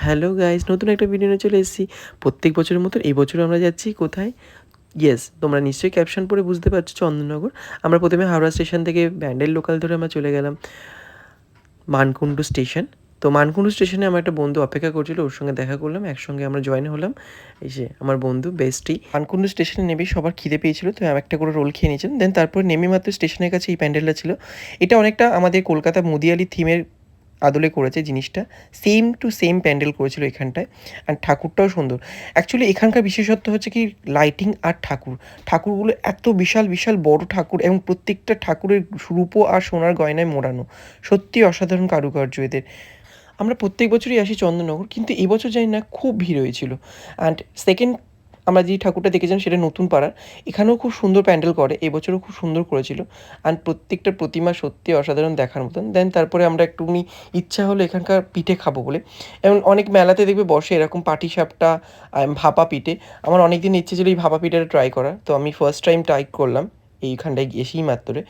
Hello guys, নতুন একটা video নিয়ে চলে এসেছি। প্রত্যেক বছরের মতো এই বছরও আমরা যাচ্ছি কোথায়? ইয়েস, তোমরা নিশ্চয়ই ক্যাপশন পড়ে বুঝতে পারছো, চন্দননগর। আমরা প্রথমে হাওড়া স্টেশন থেকে ব্যান্ডেল লোকাল ধরে আমরা চলে গেলাম মানকুণ্ডু স্টেশন। তো মানকুণ্ডু স্টেশনে আমার একটা বন্ধু অপেক্ষা করছিল, ওর সঙ্গে দেখা করলাম, একসঙ্গে আমরা জয়েন হলাম। এই যে আমার বন্ধু বেস্টি। মানকুণ্ডু স্টেশনে নেমেই সবার খিদে পেয়েছিল, তো আমি একটা করে রোল খেয়ে নিয়েছিলাম। দেন তারপর নেমে মাত্র স্টেশনের কাছে এই প্যান্ডেলটা ছিল। এটা অনেকটা আমাদের কলকাতা মুদিয়ালি থিমের আদলে করেছে জিনিসটা। সেম টু সেম প্যান্ডেল করেছিল এখানটায়। আর ঠাকুরটাও সুন্দর। অ্যাকচুয়ালি এখানকার বিশেষত্ব হচ্ছে কি লাইটিং আর ঠাকুরগুলো এত বিশাল বিশাল বড় ঠাকুর, এবং প্রত্যেকটা ঠাকুরের রূপো আর সোনার গয়নায় মোড়ানো। সত্যি অসাধারণ কারুকার্য এদের। আমরা প্রত্যেক বছরই আসি চন্দননগর, কিন্তু এবছর জানি না খুব ভিড় হয়েছিল। অ্যান্ড সেকেন্ড আমরা যেই ঠাকুরটা দেখেছিলাম সেটা নতুন পাড়ার। এখানেও খুব সুন্দর প্যান্ডেল করে, এবছরও খুব সুন্দর করেছিল। অ্যান্ড প্রত্যেকটা প্রতিমা সত্যি অসাধারণ দেখার মতন। দেন তারপরে আমরা একটুখানি ইচ্ছা হলো এখানকার পিঠে খাবো বলে। এবং অনেক মেলাতে দেখবে বসে এরকম পাটিসাপটা, ভাপা পিঠে। আমার অনেক দিন ইচ্ছে ছিল এই ভাপা পিঠেটা ট্রাই করার, তো আমি ফার্স্ট টাইম ট্রাই করলাম এইখানটায় গিয়েছিই মাত্রে।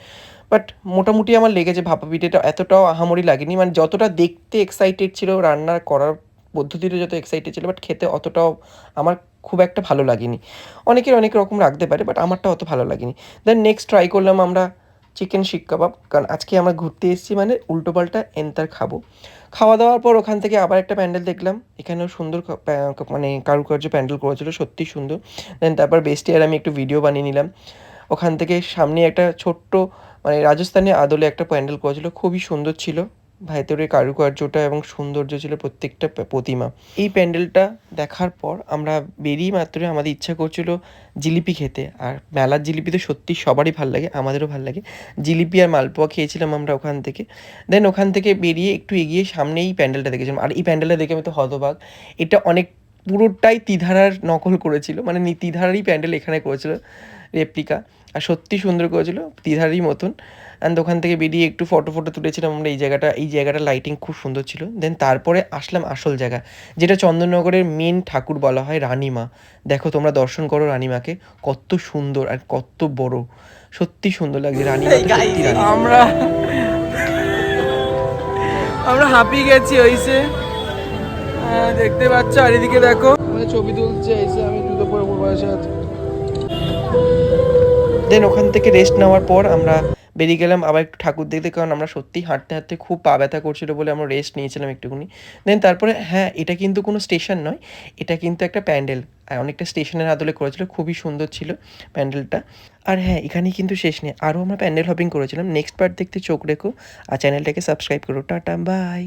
বাট মোটামুটি আমার লেগেছে, ভাপা পিঠেটা এতটাও আহামরি লাগেনি, মানে যতটা দেখতে এক্সাইটেড ছিল রান্না করার পদ্ধতিটা যত এক্সাইটেড ছিল, বাট খেতে অতটাও আমার খুব একটা ভালো লাগেনি। অনেকের অনেক রকম রাখতে পারে, বাট আমারটা অত ভালো লাগেনি। দেন নেক্সট ট্রাই করলাম আমরা চিকেন শিক কাবাব, কারণ আজকে আমরা ঘুরতে এসেছি মানে উল্টোপাল্টা এন্তার খাবো। খাওয়া দাওয়ার পর ওখান থেকে আবার একটা প্যান্ডেল দেখলাম, এখানেও সুন্দর মানে কারুকার্য প্যান্ডেল করেছিল, সত্যি সুন্দর। দেন তারপর বেস্টি আর আমি একটু ভিডিও বানিয়ে নিলাম। ওখান থেকে সামনে একটা ছোট্ট মানে রাজস্থানী আদলে একটা প্যান্ডেল করেছিল, খুবই সুন্দর ছিল। ভেতরে কারুকার্যটা এবং সৌন্দর্য ছিল প্রত্যেকটা প্রতিমা। এই প্যান্ডেলটা দেখার পর আমরা বেরিয়ে মাত্রই আমাদের ইচ্ছা করছিল জিলিপি খেতে। আর মেলার জিলিপি তো সত্যি সবারই ভাল লাগে, আমাদেরও ভাল লাগে। জিলিপি আর মালপোয়া খেয়েছিলাম আমরা ওখান থেকে। দেন ওখান থেকে বেরিয়ে একটু এগিয়ে সামনেই প্যান্ডেলটা দেখেছিলাম, আর এই প্যান্ডেলটা দেখে আমি তো হতবাক। এটা অনেক পুরোটাই তিধারার নকল করেছিল, মানে তিধারারই প্যান্ডেল এখানে করেছিল, রেপ্লিকা। আর সত্যি সুন্দর করেছিল, তিধারই মতন। অ্যান্ড ওখান থেকে বেরিয়ে একটু ফটো তুলেছিলাম আমরা। এই জায়গাটা লাইটিং খুব সুন্দর ছিল। দেন তারপরে আসলাম আসল জায়গা, যেটা চন্দননগরের মেন ঠাকুর বলা হয় রানীমা। দেখো তোমরা দর্শন করো রানীমাকে, কত সুন্দর আর কত বড়, সত্যি সুন্দর লাগছে রানীমা, তো সত্যি রানী। আমরা আমরা হাঁপিয়ে গেছি হইছে, দেখতে পাচ্ছ। আর এদিকে দেখো আমাদের ছবি তুলছে এসে, আমি জুতো পরে বসে আছি। দেন ওখান থেকে রেস্ট নেওয়ার পর আমরা বেরিয়ে গেলাম আবার একটু ঠাকুর দেখতে, কারণ আমরা সত্যিই হাঁটতে হাঁটতে খুব পা ব্যথা করছিল বলে আমরা রেস্ট নিয়েছিলাম একটুখানি। দেন তারপরে হ্যাঁ, এটা কিন্তু কোনো স্টেশন নয়, এটা কিন্তু একটা প্যান্ডেল। আর অনেকটা স্টেশনের আদলে করেছিল, খুবই সুন্দর ছিল প্যান্ডেলটা। আর হ্যাঁ, এখানেই কিন্তু শেষ নেই, আরও আমরা প্যান্ডেল হপিং করেছিলাম। নেক্সট পার্ট দেখতে চোখ রেখো, আর চ্যানেলটাকে সাবস্ক্রাইব করো। Tata, by.